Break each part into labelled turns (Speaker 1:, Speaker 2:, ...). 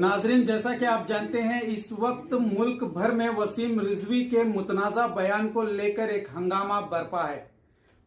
Speaker 1: नाजरीन, जैसा कि आप जानते हैं इस वक्त मुल्क भर में वसीम रिजवी के मुतनाज़ा बयान को लेकर एक हंगामा बरपा है।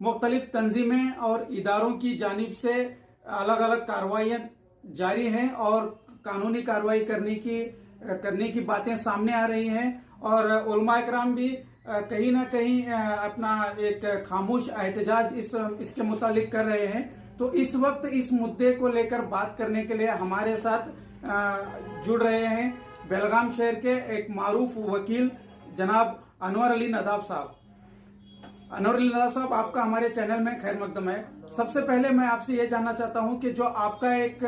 Speaker 1: मुख्तलिफ तंजीमें और इदारों की जानिब से अलग अलग कार्रवाइयाँ जारी हैं और कानूनी कार्रवाई करने की बातें सामने आ रही हैं और उलमा इकराम भी कहीं ना कहीं अपना एक खामोश एहतजाज इसके मुतालिक कर रहे हैं। तो इस वक्त इस मुद्दे को लेकर बात करने के लिए हमारे साथ जुड़ रहे हैं बेलगाम शहर के एक मारूफ वकील जनाब अनवर अली नदाब साहब। अनवर अली नदाब साहब, आपका हमारे चैनल में खैर मकदम है। सबसे पहले मैं आपसे ये जानना चाहता हूं कि जो आपका एक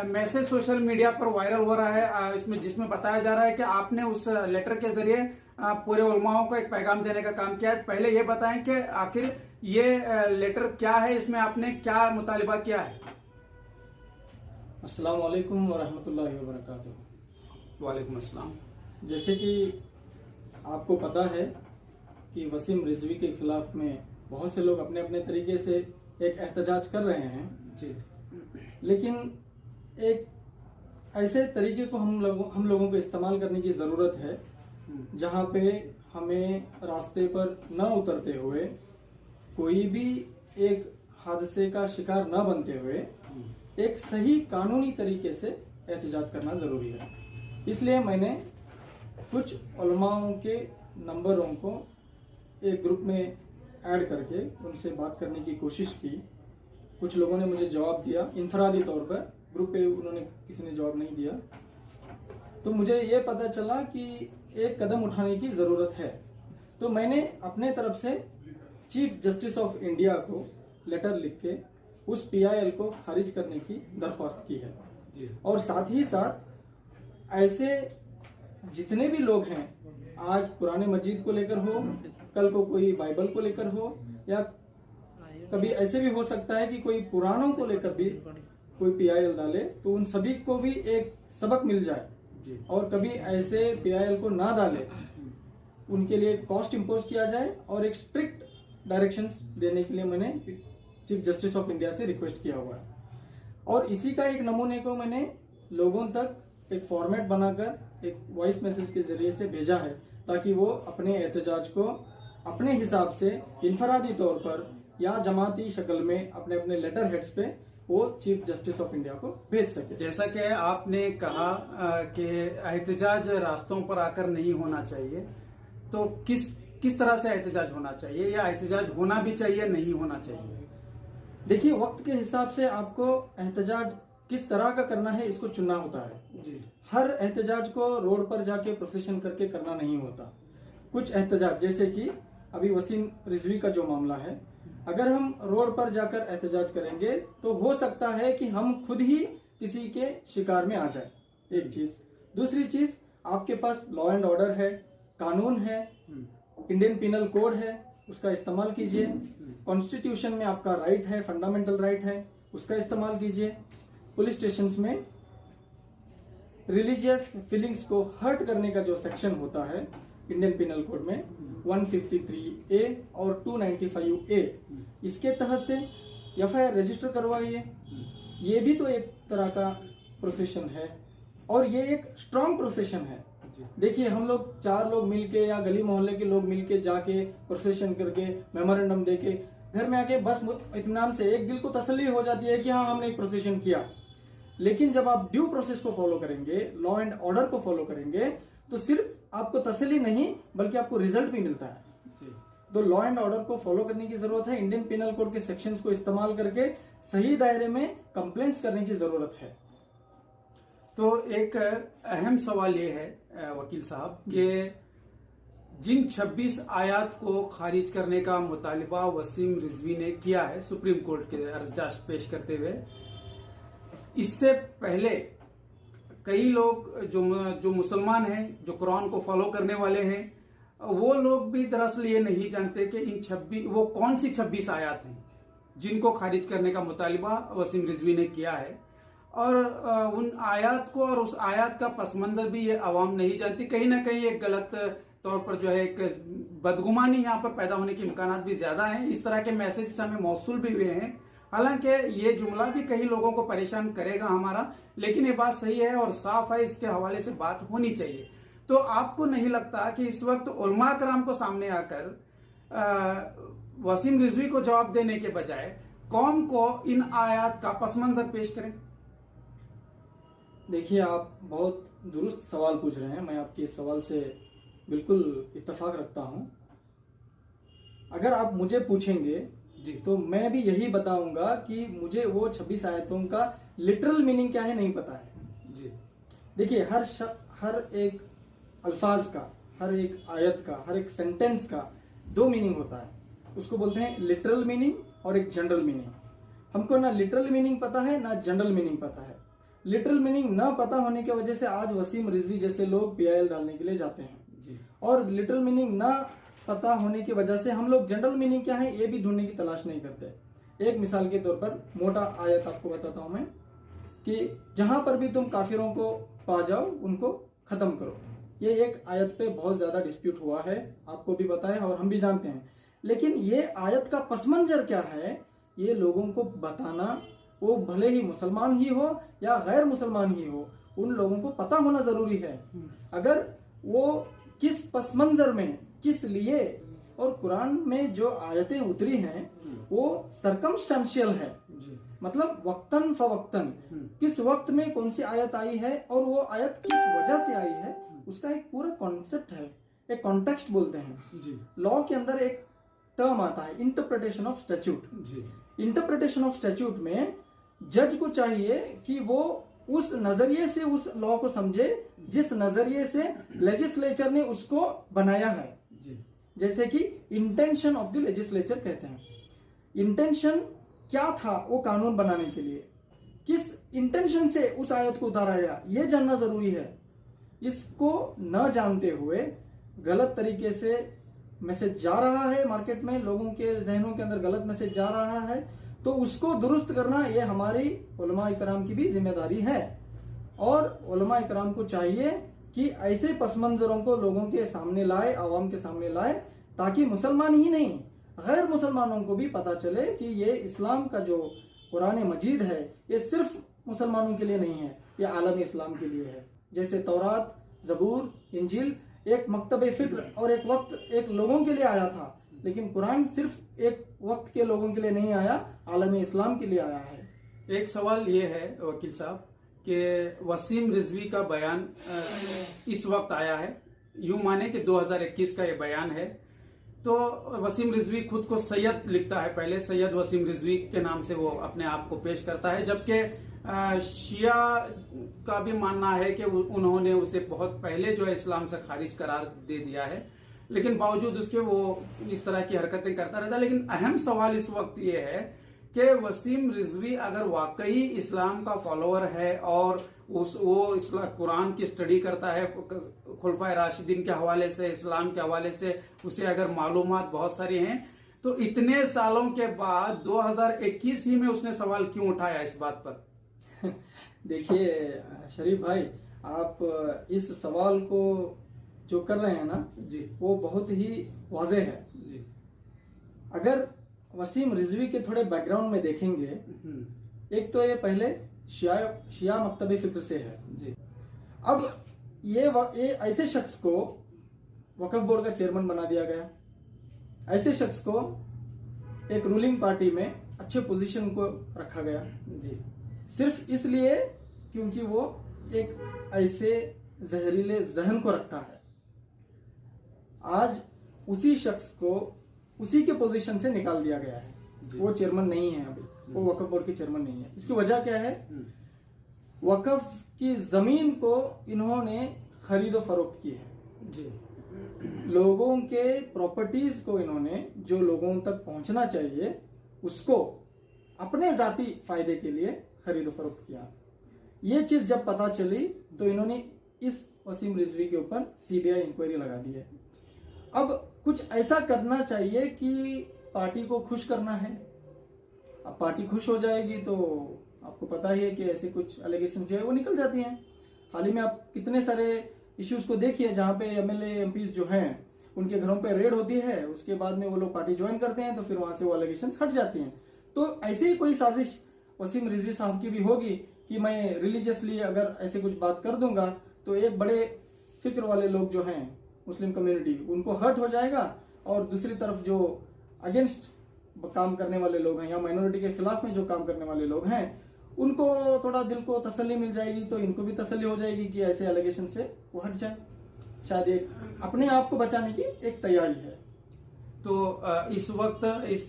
Speaker 1: मैसेज सोशल मीडिया पर वायरल हो रहा है इसमें जिसमें बताया जा रहा है कि आपने उस लेटर के जरिए पूरे उलमाओं को एक पैगाम देने का काम किया है, पहले ये बताएं कि आखिर ये लेटर क्या है, इसमें आपने क्या मुतालिबा किया है?
Speaker 2: अस्सलाम वालेकुम वरहमतुल्लाहि वबरकातुहू।
Speaker 1: वालेकुम अस्सलाम।
Speaker 2: जैसे कि आपको पता है कि वसीम रिजवी के खिलाफ में बहुत से लोग अपने अपने तरीके से एक एहतजाज कर रहे हैं
Speaker 1: जी, लेकिन
Speaker 2: एक ऐसे तरीके को हम लोगों को इस्तेमाल करने की ज़रूरत है जहाँ पे हमें रास्ते पर न उतरते हुए कोई भी एक हादसे का शिकार न बनते हुए एक सही कानूनी तरीके से एहतजाज करना ज़रूरी है। इसलिए मैंने कुछ उलमाओं के नंबरों को एक ग्रुप में ऐड करके उनसे बात करने की कोशिश की। कुछ लोगों ने मुझे जवाब दिया इनफरादी तौर पर, ग्रुप पे किसी ने जवाब नहीं दिया। तो मुझे ये पता चला कि एक कदम उठाने की ज़रूरत है। तो मैंने अपने तरफ से चीफ जस्टिस ऑफ इंडिया को लेटर लिख के उस PIL को खारिज करने की दरख्वास्त की है और साथ ही साथ ऐसे जितने भी लोग हैं, आज कुरान मजीद को लेकर हो, कल को कोई बाइबल को लेकर हो, या कभी ऐसे भी हो सकता है कि कोई पुराणों को लेकर भी कोई PIL डाले, तो उन सभी को भी एक सबक मिल जाए। और कभी ऐसे PIL को ना डाले, उनके लिए कॉस्ट इम्पोज किया जाए और एक स्ट्रिक्ट डायरेक्शंस देने के लिए मैंने चीफ जस्टिस ऑफ इंडिया से रिक्वेस्ट किया हुआ है। और इसी का एक नमूने को मैंने लोगों तक एक फॉर्मेट बनाकर एक वॉइस मैसेज के जरिए से भेजा है, ताकि वो अपने एहतजाज को अपने हिसाब से इनफरादी तौर पर या जमाती शक्ल में अपने अपने लेटर हेड्स पे वो चीफ जस्टिस ऑफ इंडिया को भेज सके।
Speaker 1: जैसा कि आपने कहा कि एहतजाज रास्तों पर आकर नहीं होना चाहिए, तो किस तरह से एहतजाज होना चाहिए, या एहतजाज होना भी चाहिए, नहीं होना चाहिए?
Speaker 2: देखिए, वक्त के हिसाब से आपको एहतजाज किस तरह का करना है इसको चुनना होता है
Speaker 1: जी।
Speaker 2: हर एहतजाज को रोड पर जाके प्रोसेशन करके करना नहीं होता। कुछ एहतजाज, जैसे कि अभी वसीम रिजवी का जो मामला है, अगर हम रोड पर जाकर एहतजाज करेंगे तो हो सकता है कि हम खुद ही किसी के शिकार में आ जाए, एक चीज। दूसरी चीज, आपके पास लॉ एंड ऑर्डर है, कानून है, इंडियन पिनल कोड है, उसका इस्तेमाल कीजिए। कॉन्स्टिट्यूशन में आपका राइट है, फंडामेंटल राइट है, उसका इस्तेमाल कीजिए। पुलिस स्टेशंस में रिलीजियस फीलिंग्स को हर्ट करने का जो सेक्शन होता है इंडियन पिनल कोड में 153A और 295A, इसके तहत से FIR रजिस्टर करवाइए। ये भी तो एक तरह का प्रोसेशन है और ये एक स्ट्रॉन्ग प्रोसेशन है। देखिए, हम लोग 4 लोग मिलके या गली मोहल्ले के लोग मिलके जाके प्रोसेशन करके मेमोरेंडम देके घर में आके बस इत्मीनान से एक दिल को तसल्ली हो जाती है कि हाँ, हमने एक प्रोसेशन किया। लेकिन जब आप ड्यू प्रोसेस को फॉलो करेंगे, लॉ एंड ऑर्डर को फॉलो करेंगे, तो सिर्फ आपको तसल्ली नहीं बल्कि आपको रिजल्ट भी मिलता है। तो लॉ एंड ऑर्डर को फॉलो करने की जरूरत है। इंडियन पिनल कोड के सेक्शंस को इस्तेमाल करके सही दायरे में कंप्लेंट्स करने की जरूरत है।
Speaker 1: तो एक अहम सवाल ये है वकील साहब कि जिन 26 आयात को खारिज करने का मुतालिबा वसीम रिजवी ने किया है सुप्रीम कोर्ट के अर्जाश पेश करते हुए, इससे पहले कई लोग जो मुसलमान हैं, जो कुरान को फॉलो करने वाले हैं, वो लोग भी दरअसल ये नहीं जानते कि वो कौन सी 26 आयात हैं जिनको खारिज करने का मुतालिबा वसीम रिजवी ने किया है। और उन आयात को और उस आयात का पस मंजर भी ये अवाम नहीं जानती। कहीं ना कहीं एक गलत तौर पर जो है एक बदगुमानी यहाँ पर पैदा होने के इम्कानात भी ज्यादा हैं। इस तरह के मैसेज हमें मौसूल भी हुए हैं हालांकि ये जुमला भी कई लोगों को परेशान करेगा हमारा, लेकिन ये बात सही है और साफ है, इसके हवाले से बात होनी चाहिए। तो आपको नहीं लगता कि इस वक्त उलमा कराम को सामने आकर वसीम रिजवी को जवाब देने के बजाय कौम को इन आयात का पस मंजर पेश करें?
Speaker 2: देखिए, आप बहुत दुरुस्त सवाल पूछ रहे हैं। मैं आपके इस सवाल से बिल्कुल इत्तेफाक रखता हूं। अगर आप मुझे पूछेंगे
Speaker 1: जी,
Speaker 2: तो मैं भी यही बताऊंगा कि मुझे वो 26 आयतों का लिटरल मीनिंग क्या है नहीं पता है।
Speaker 1: जी,
Speaker 2: देखिए, हर एक अल्फाज का, हर एक आयत का, हर एक सेंटेंस का दो मीनिंग होता है। उसको बोलते हैं लिटरल मीनिंग और एक जनरल मीनिंग। हमको ना लिटरल मीनिंग पता है ना जनरल मीनिंग पता है। लिटरल मीनिंग ना पता होने की वजह से आज वसीम रिजवी जैसे लोग PIL डालने के लिए जाते हैं
Speaker 1: जी,
Speaker 2: और लिटरल मीनिंग ना पता होने की वजह से हम लोग जनरल मीनिंग क्या है ये भी ढूंढने की तलाश नहीं करते। एक मिसाल के तौर पर मोटा आयत आपको बताता हूं मैं कि जहां पर भी तुम काफिरों को पा जाओ उनको खत्म करो। ये एक आयत पे बहुत ज्यादा डिस्प्यूट हुआ है, आपको भी पता है और हम भी जानते हैं। लेकिन ये आयत का पसमंजर क्या है ये लोगों को बताना, वो भले ही मुसलमान ही हो या गैर मुसलमान ही हो, उन लोगों को पता होना जरूरी है। अगर वो किस पसमंजर में, किस लिए, और कुरान में जो आयतें उतरी हैं वो सरकमस्टेंशियल है, मतलब वक्तन फवक्तन, किस वक्त में कौन सी आयत आई है और वो आयत किस वजह से आई है, उसका एक पूरा कॉन्सेप्ट है, एक कॉन्टेक्स्ट बोलते हैं।
Speaker 1: जी,
Speaker 2: लॉ के अंदर एक टर्म आता है इंटरप्रिटेशन ऑफ स्टैट्यूट।
Speaker 1: जी,
Speaker 2: इंटरप्रिटेशन ऑफ स्टैट्यूट में जज को चाहिए कि वो उस नजरिए से उस लॉ को समझे जिस नजरिए से लेजिस्लेचर ने उसको बनाया है।
Speaker 1: जी,
Speaker 2: जैसे कि इंटेंशन ऑफ द लेजिस्लेचर कहते हैं। इंटेंशन क्या था वो कानून बनाने के लिए, किस इंटेंशन से उस आयत को उतारा गया, ये जानना जरूरी है। इसको न जानते हुए गलत तरीके से मैसेज जा रहा है मार्केट में, लोगों के जहनों के अंदर गलत मैसेज जा रहा है, तो उसको दुरुस्त करना ये हमारी उलमा इकराम की भी जिम्मेदारी है। और उलमा इकराम को चाहिए कि ऐसे पसमंजरों को लोगों के सामने लाए, आवाम के सामने लाए, ताकि मुसलमान ही नहीं गैर मुसलमानों को भी पता चले कि ये इस्लाम का जो कुरान मजीद है ये सिर्फ मुसलमानों के लिए नहीं है, ये आलम इस्लाम के लिए है। जैसे तौरात, जबूर, इंजील एक मकतब फिक्र और एक वक्त एक लोगों के लिए आया था, लेकिन कुरान सिर्फ एक वक्त के लोगों के लिए नहीं आया, आलम इस्लाम के लिए आया है।
Speaker 1: एक सवाल ये है वकील साहब कि वसीम रिजवी का बयान इस वक्त आया है, यूं माने कि 2021 का ये बयान है। तो वसीम रिजवी खुद को सैयद लिखता है, पहले सैयद वसीम रिजवी के नाम से वो अपने आप को पेश करता है, जबकि शिया का भी मानना है कि उन्होंने उसे बहुत पहले जो है इस्लाम से खारिज करार दे दिया है, लेकिन बावजूद उसके वो इस तरह की हरकतें करता रहता है। लेकिन अहम सवाल इस वक्त ये है कि वसीम रिजवी अगर वाकई इस्लाम का फॉलोअर है और वो इस्लाम कुरान की स्टडी करता है, खुलफाए राशिदीन के हवाले से, इस्लाम के हवाले से उसे अगर मालूमात बहुत सारी हैं, तो इतने सालों के बाद 2021 ही में उसने सवाल क्यों उठाया इस बात पर?
Speaker 2: देखिए शरीफ भाई, आप इस सवाल को जो कर रहे हैं ना
Speaker 1: जी,
Speaker 2: वो बहुत ही वाज़ेह है।
Speaker 1: जी,
Speaker 2: अगर वसीम रिजवी के थोड़े बैकग्राउंड में देखेंगे, एक तो ये पहले शिया मकतब फिक्र से है
Speaker 1: जी।
Speaker 2: अब ये ऐसे शख्स को वक्फ बोर्ड का चेयरमैन बना दिया गया, ऐसे शख्स को एक रूलिंग पार्टी में अच्छे पोजीशन को रखा गया
Speaker 1: जी,
Speaker 2: सिर्फ इसलिए क्योंकि वो एक ऐसे जहरीले जहन को रखता है। आज उसी शख्स को उसी के पोजीशन से निकाल दिया गया है, वो चेयरमैन नहीं है, अभी वो वक्फ बोर्ड के चेयरमैन नहीं है। इसकी वजह क्या है? वक्फ की जमीन को इन्होंने खरीदो फरोख्त की है
Speaker 1: जी,
Speaker 2: लोगों के प्रॉपर्टीज को इन्होंने जो लोगों तक पहुंचना चाहिए उसको अपने जाती फायदे के लिए खरीदो फरोख्त किया। ये चीज जब पता चली तो इन्होंने इस वसीम रिजवी के ऊपर सीबीआई इंक्वायरी लगा दी है। अब कुछ ऐसा करना चाहिए कि पार्टी को खुश करना है। अब पार्टी खुश हो जाएगी तो आपको पता ही है कि ऐसे कुछ एलिगेशन जो है वो निकल जाती हैं। हाल ही में आप कितने सारे इश्यूज को देखिए जहां पे एमएलए एमपीज जो हैं उनके घरों पे रेड होती है, उसके बाद में वो लोग पार्टी ज्वाइन करते हैं तो फिर वहां से वो एलिगेशन हट जाती हैं। तो ऐसे ही कोई साजिश वसीम रिजवी साहब की भी होगी कि मैं रिलीजियसली अगर ऐसे कुछ बात कर दूंगा तो एक बड़े फिक्र वाले लोग जो हैं मुस्लिम कम्युनिटी उनको हर्ट हो जाएगा, और दूसरी तरफ जो अगेंस्ट काम करने वाले लोग हैं या माइनॉरिटी के खिलाफ में जो काम करने वाले लोग हैं उनको थोड़ा दिल को तसल्ली मिल जाएगी, तो इनको भी तसल्ली हो जाएगी कि ऐसे एलिगेशन से वो हट जाए। शायद एक अपने आप को बचाने की एक तैयारी है।
Speaker 1: तो इस वक्त इस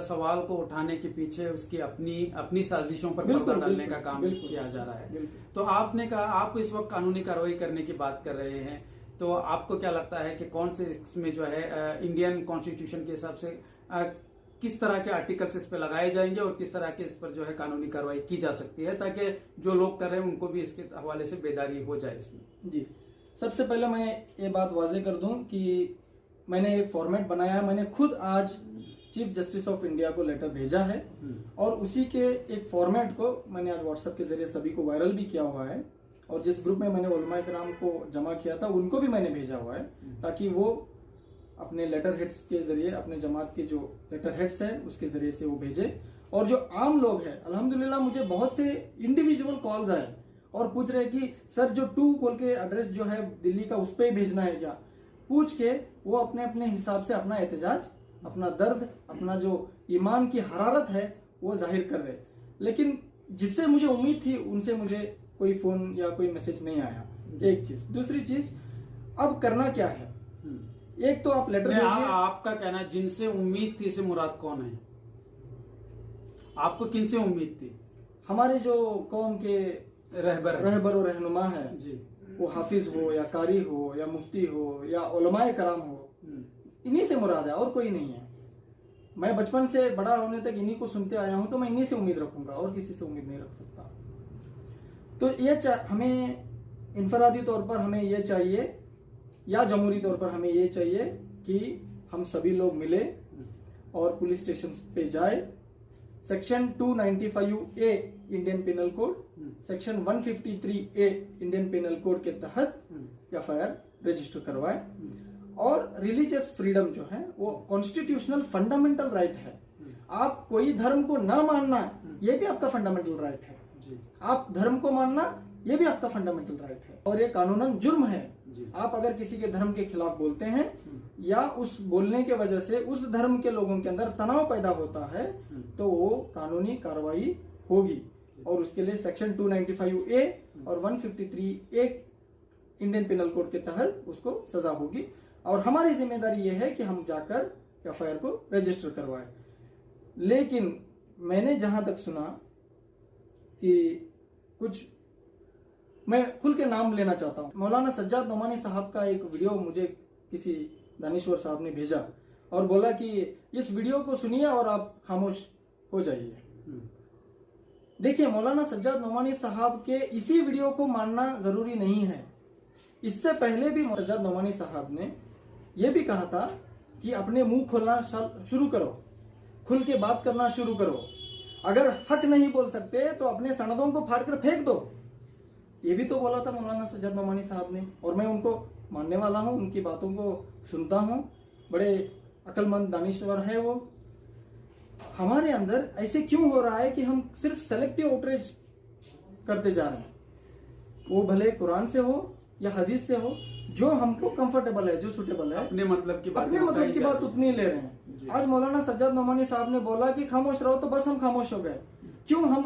Speaker 1: सवाल को उठाने के पीछे उसकी अपनी साजिशों पर पर्दा डालने का काम किया जा रहा है। तो आपने कहा आप इस वक्त कानूनी कार्रवाई करने की बात कर रहे हैं, तो आपको क्या लगता है कि कौन से इसमें जो है इंडियन कॉन्स्टिट्यूशन के हिसाब से किस तरह के आर्टिकल्स इस पे लगाए जाएंगे और किस तरह के इस पर जो है कानूनी कार्रवाई की जा सकती है, ताकि जो लोग कर रहे हैं उनको भी इसके हवाले से बेदारी हो जाए इसमें?
Speaker 2: जी, सबसे पहले मैं ये बात वाजे कर दूं कि मैंने एक फॉर्मेट बनाया है। मैंने खुद आज चीफ जस्टिस ऑफ इंडिया को लेटर भेजा है और उसी के एक फॉर्मेट को मैंने आज व्हाट्सएप के जरिए सभी को वायरल भी किया हुआ है, और जिस ग्रुप में मैंने उलमा इकराम को जमा किया था उनको भी मैंने भेजा हुआ है, ताकि वो अपने लेटर हेड्स के जरिए, अपने जमात के जो लेटर हेड्स है उसके जरिए से वो भेजे। और जो आम लोग हैं, अल्हम्दुलिल्लाह मुझे बहुत से इंडिविजुअल कॉल्स आए और पूछ रहे कि सर जो 2 बोल के एड्रेस जो है दिल्ली का उस पर ही भेजना है क्या, पूछ के वो अपने अपने हिसाब से अपना एहतजाज, अपना दर्द, अपना जो ईमान की हरारत है वो जाहिर कर रहे। लेकिन जिससे मुझे उम्मीद थी उनसे मुझे कोई फोन या कोई मैसेज नहीं आया, एक चीज। दूसरी चीज, अब करना क्या है? एक तो आप लेटर भेजिए।
Speaker 1: आपका कहना है जिनसे उम्मीद थी से मुराद कौन है? आपको किनसे उम्मीद थी?
Speaker 2: हमारे जो कौम के रहबर और रहनुमा है
Speaker 1: जी,
Speaker 2: वो हाफिज हो या कारी हो या मुफ्ती हो या उलमाए कराम हो, इन्हीं से मुराद है और कोई नहीं है। मैं बचपन से बड़ा होने तक इन्हीं को सुनते आया हूं, तो मैं इन्हीं से उम्मीद रखूंगा और किसी से उम्मीद नहीं रख सकता। तो ये हमें इनफरादी तौर पर हमें ये चाहिए या जमहूरी तौर पर हमें ये चाहिए कि हम सभी लोग मिले और पुलिस स्टेशन पे जाए, section 295A Indian penal code, section 153A Indian penal code के तहत एफआईआर रजिस्टर करवाए। और रिलीजियस फ्रीडम जो है वो कॉन्स्टिट्यूशनल फंडामेंटल राइट है। आप कोई धर्म को ना मानना ये भी आपका फंडामेंटल राइट है, आप धर्म को मानना ये भी आपका फंडामेंटल राइट है, और ये कानूनन जुर्म है। आप अगर किसी के धर्म के खिलाफ बोलते हैं या उस बोलने के वजह से उस धर्म के लोगों के अंदर तनाव पैदा होता है तो वो कानूनी कार्रवाई होगी, और उसके लिए सेक्शन 295A और 153A इंडियन पिनल कोड के तहत उसको सजा होगी। और हमारी जिम्मेदारी ये है कि हम जाकर एफआईआर को रजिस्टर करवाएं। लेकिन मैंने जहां तक सुना कि कुछ, मैं खुल के नाम लेना चाहता हूं, मौलाना सज्जाद नोमानी साहब का एक वीडियो मुझे किसी दानिश्वर साहब ने भेजा और बोला कि इस वीडियो को सुनिए और आप खामोश हो जाइए। देखिए, मौलाना सज्जाद नोमानी साहब के इसी वीडियो को मानना जरूरी नहीं है। इससे पहले भी सज्जाद नोमानी साहब ने यह भी कहा था कि अपने मुंह खोलना शुरू करो, खुल के बात करना शुरू करो, अगर हक नहीं बोल सकते तो अपने सनदों को फाड़ कर फेंक दो। ये भी तो बोला था मौलाना सज्जाद नोमानी साहब ने, और मैं उनको मानने वाला हूं, उनकी बातों को सुनता हूं, बड़े अक्लमंद दानिश्वर है वो। हमारे अंदर ऐसे क्यों हो रहा है कि हम सिर्फ सेलेक्टिव आउटरीच करते जा रहे हैं? वो भले कुरान से हो या हदीस से हो, जो हमको कंफर्टेबल है, जो सुटेबल है,
Speaker 1: अपने मतलब की
Speaker 2: बात उतनी ले रहे हैं। आज मौलाना सज्जाद नोमानी साहब ने बोला कि खामोश रहो, तो बस हम खामोश हो गए। क्यों? हम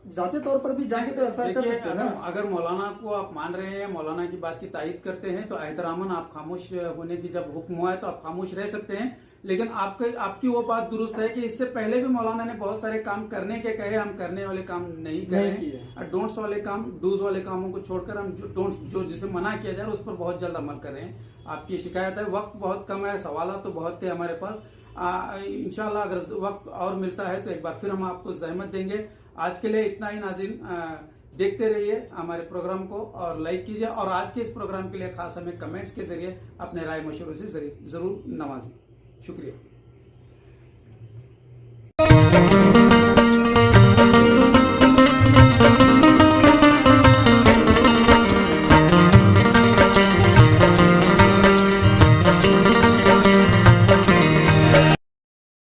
Speaker 2: जाते तौर पर भी जाके तो एफआईआर कर सकते हैं ना।
Speaker 1: अगर मौलाना को आप मान रहे हैं, मौलाना की बात की तायीद करते हैं, तो एहतरामन आप खामोश होने की जब हुक्म हुआ है तो आप खामोश रह सकते हैं। लेकिन आपकी वो बात दुरुस्त है कि इससे पहले भी मौलाना ने बहुत सारे काम करने के कहे, हम करने वाले काम नहीं करे। डोंट्स वाले काम, डूज वाले कामों को छोड़कर हम डोंट्स जो जिसे मना किया जा रहा है उस पर बहुत जल्द अमल कर रहे हैं। आपकी शिकायत है, वक्त बहुत कम है, सवाल तो बहुत थे हमारे पास। इंशाल्लाह अगर वक्त और मिलता है तो एक बार फिर हम आपको जहमत देंगे। आज के लिए इतना ही नाज़रीन, देखते रहिए हमारे प्रोग्राम को और लाइक कीजिए, और आज के इस प्रोग्राम के लिए खास हमें कमेंट्स के जरिए अपने राय मशवरे से जरूर नवाजिए। शुक्रिया।